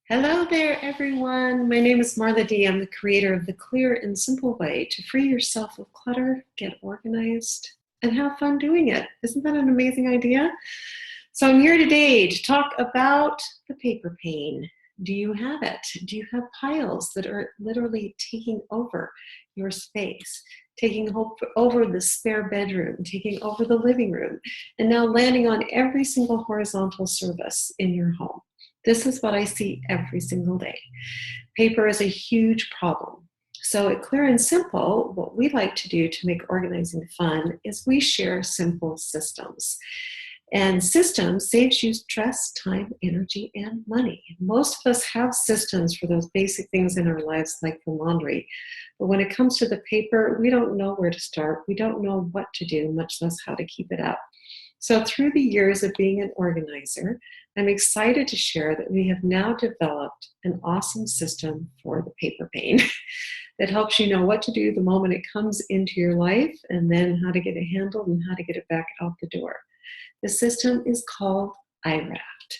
Hello there, everyone. My name is Marla D. I'm the creator of the clear and simple way to free yourself of clutter, get organized, and have fun doing it. Isn't that an amazing idea? So I'm here today to talk about the paper pain. Do you have it? Do you have piles that are literally taking over your space, taking over the spare bedroom, taking over the living room, and now landing on every single horizontal surface in your home? This is what I see every single day. Paper is a huge problem. So at Clear and Simple, what we like to do to make organizing fun is we share simple systems. And systems saves you stress, time, energy, and money. Most of us have systems for those basic things in our lives like the laundry. But when it comes to the paper, we don't know where to start. We don't know what to do, much less how to keep it up. So through the years of being an organizer, I'm excited to share that we have now developed an awesome system for the paper pain that helps you know what to do the moment it comes into your life and then how to get it handled and how to get it back out the door. The system is called iRAFT: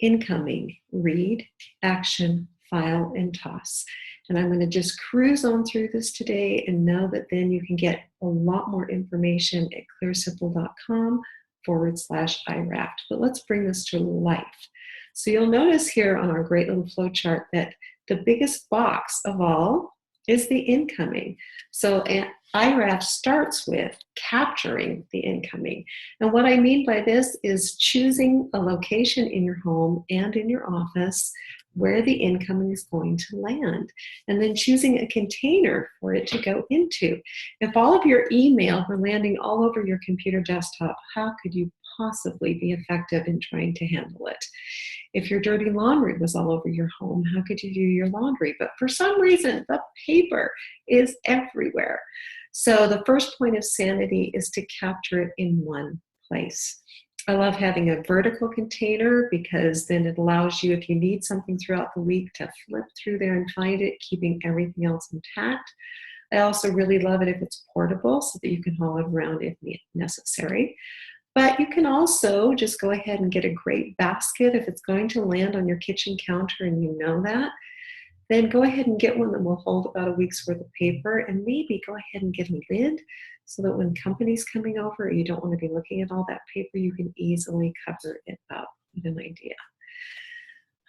incoming, read, action, file, and toss. And I'm going to just cruise on through this today and know that then you can get a lot more information at clearsimple.com/iRAFT. But let's bring this to life. So you'll notice here on our great little flow chart that the biggest box of all is the incoming. So iRAFT starts with capturing the incoming. And what I mean by this is choosing a location in your home and in your office where the incoming is going to land, and then choosing a container for it to go into. If all of your email were landing all over your computer desktop, how could you possibly be effective in trying to handle it? If your dirty laundry was all over your home, how could you do your laundry? But for some reason, the paper is everywhere. So the first point of sanity is to capture it in one place. I love having a vertical container because then it allows you, if you need something throughout the week, to flip through there and find it, keeping everything else intact. I also really love it if it's portable so that you can haul it around if necessary. But you can also just go ahead and get a great basket if it's going to land on your kitchen counter and you know that. Then go ahead and get one that will hold about a week's worth of paper, and maybe go ahead and get a lid so that when company's coming over, you don't want to be looking at all that paper, you can easily cover it up with an idea.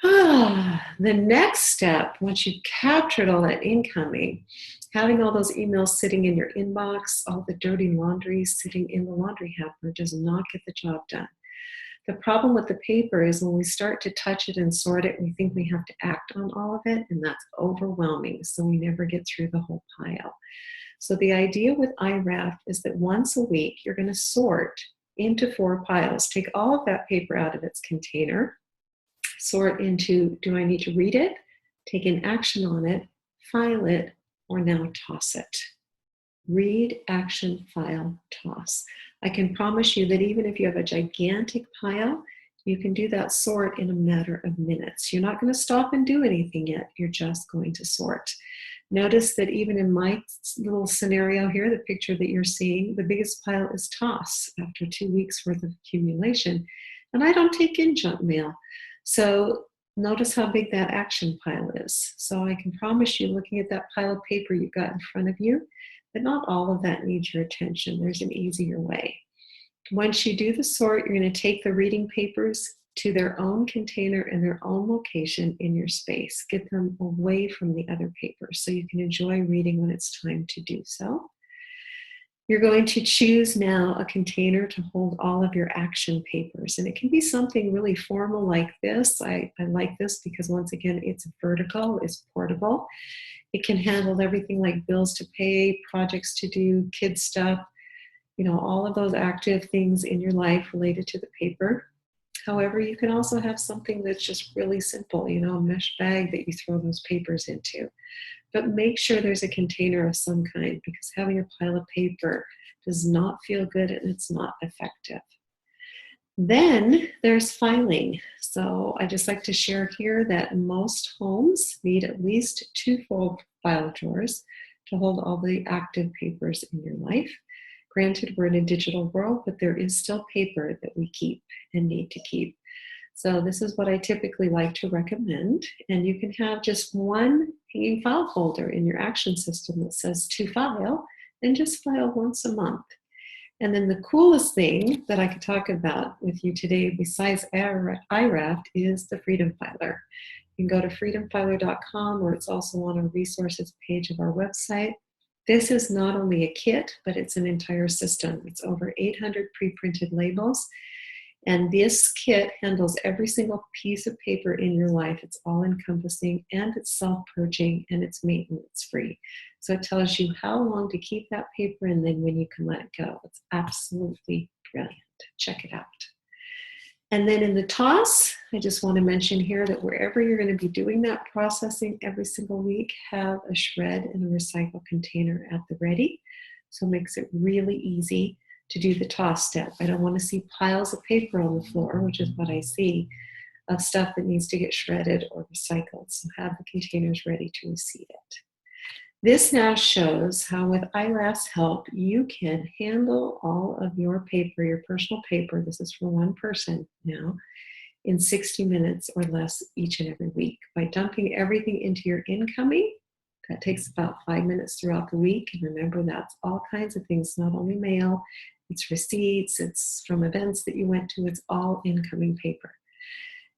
The next step, once you've captured all that incoming, having all those emails sitting in your inbox, all the dirty laundry sitting in the laundry hamper does not get the job done. The problem with the paper is when we start to touch it and sort it, we think we have to act on all of it, and that's overwhelming, so we never get through the whole pile. So the idea with iRAFT is that once a week, you're going to sort into 4 piles. Take all of that paper out of its container, sort into, do I need to read it, take an action on it, file it, or now toss it. Read, action, file, toss. I can promise you that even if you have a gigantic pile, you can do that sort in a matter of minutes. You're not going to stop and do anything yet. You're just going to sort. Notice that even in my little scenario here, the picture that you're seeing, the biggest pile is toss after 2 weeks worth of accumulation. And I don't take in junk mail. So notice how big that action pile is. So I can promise you, looking at that pile of paper you've got in front of you, that not all of that needs your attention. There's an easier way. Once you do the sort, you're going to take the reading papers to their own container and their own location in your space. Get them away from the other papers so you can enjoy reading when it's time to do so. You're going to choose now a container to hold all of your action papers. And it can be something really formal like this. I like this because, once again, it's vertical, it's portable. It can handle everything like bills to pay, projects to do, kid stuff, all of those active things in your life related to the paper. However, you can also have something that's just really simple, a mesh bag that you throw those papers into. But make sure there's a container of some kind, because having a pile of paper does not feel good and it's not effective. Then there's filing. So I just like to share here that most homes need at least 2 full file drawers to hold all the active papers in your life. Granted, we're in a digital world, but there is still paper that we keep and need to keep. So this is what I typically like to recommend. And you can have just one hanging file folder in your action system that says to file, and just file once a month. And then the coolest thing that I could talk about with you today, besides iRAFT, is the Freedom Filer. You can go to freedomfiler.com, or it's also on our resources page of our website. This is not only a kit, but it's an entire system. It's over 800 pre-printed labels. And this kit handles every single piece of paper in your life. It's all encompassing, and it's self-purging, and it's maintenance free. So it tells you how long to keep that paper and then when you can let it go. It's absolutely brilliant. Check it out. And then in the toss, I just want to mention here that wherever you're going to be doing that processing every single week, have a shred and a recycle container at the ready. So it makes it really easy to do the toss step. I don't want to see piles of paper on the floor, which is what I see, of stuff that needs to get shredded or recycled. So have the containers ready to receive it. This now shows how with iRAFT's help, you can handle all of your paper, your personal paper, this is for one person now, in 60 minutes or less each and every week. By dumping everything into your incoming, that takes about 5 minutes throughout the week. And remember, that's all kinds of things, not only mail, it's receipts, it's from events that you went to, it's all incoming paper.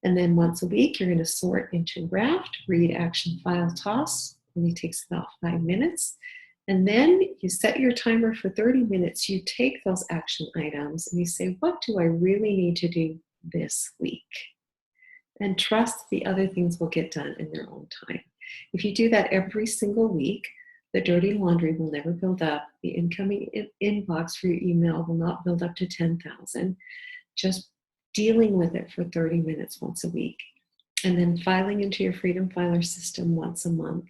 And then once a week, you're going to sort into RAFT, read, action, file, toss. Only takes about 5 minutes. And then you set your timer for 30 minutes. You take those action items and you say, what do I really need to do this week? And trust the other things will get done in their own time. If you do that every single week, the dirty laundry will never build up. The incoming inbox for your email will not build up to 10,000. Just dealing with it for 30 minutes once a week. And then filing into your Freedom Filer system once a month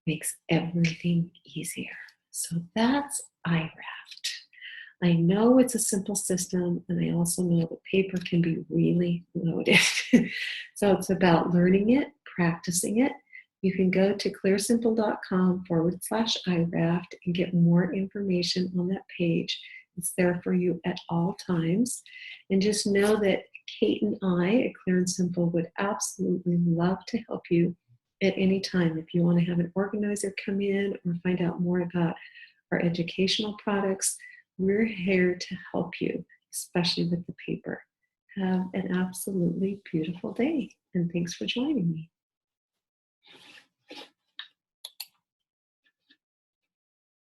makes everything easier. So that's iRAFT. I know it's a simple system, and I also know that paper can be really loaded. So it's about learning it, practicing it. You can go to clearsimple.com/iRAFT and get more information on that page. It's there for you at all times. And just know that Kate and I at Clear and Simple would absolutely love to help you at any time. If you want to have an organizer come in or find out more about our educational products, we're here to help you, especially with the paper. Have an absolutely beautiful day, and thanks for joining me.